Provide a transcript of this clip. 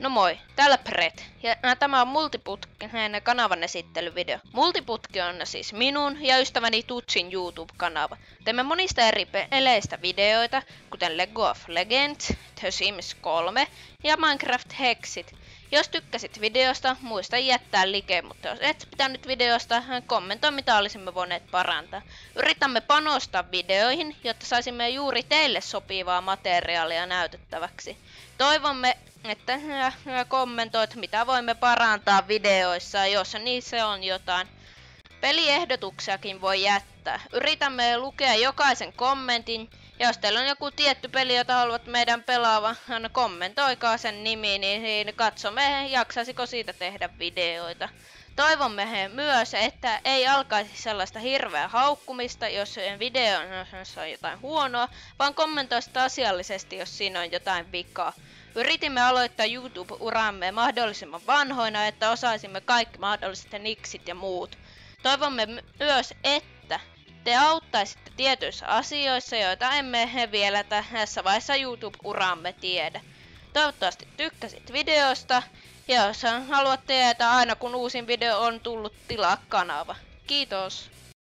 No moi, täällä Pret, ja tämä on Multiputken kanavan esittelyvideo. Multiputki on siis minun ja ystäväni Tutsin YouTube-kanava. Teemme monista eri peleistä videoita, kuten Lego of Legends, The Sims 3 ja Minecraft Hexit. Jos tykkäsit videosta, muista jättää like, mutta jos et pitänyt videosta, kommentoi mitä olisimme voineet parantaa. Yritämme panostaa videoihin, jotta saisimme juuri teille sopivaa materiaalia näytettäväksi. Toivomme, että kommentoit mitä voimme parantaa videoissa, jos niissä on jotain. Peliehdotuksiakin voi jättää. Yritämme lukea jokaisen kommentin, ja jos teillä on joku tietty peli, jota haluat meidän pelaavan, kommentoikaa sen nimi, niin katsomme jaksaisiko siitä tehdä videoita. Toivomme myös, että ei alkaisi sellaista hirveää haukkumista, jos videossa on jotain huonoa, vaan kommentoisi asiallisesti, jos siinä on jotain vikaa. Yritimme aloittaa YouTube-uramme mahdollisimman vanhoina, että osaisimme kaikki mahdolliset niksit ja muut. Toivomme myös, että te auttaisitte tietyissä asioissa, joita emme vielä tässä vaiheessa YouTube-uramme tiedä. Toivottavasti tykkäsit videosta, ja jos haluat tietää aina kun uusin video on tullut, tilaa kanava. Kiitos!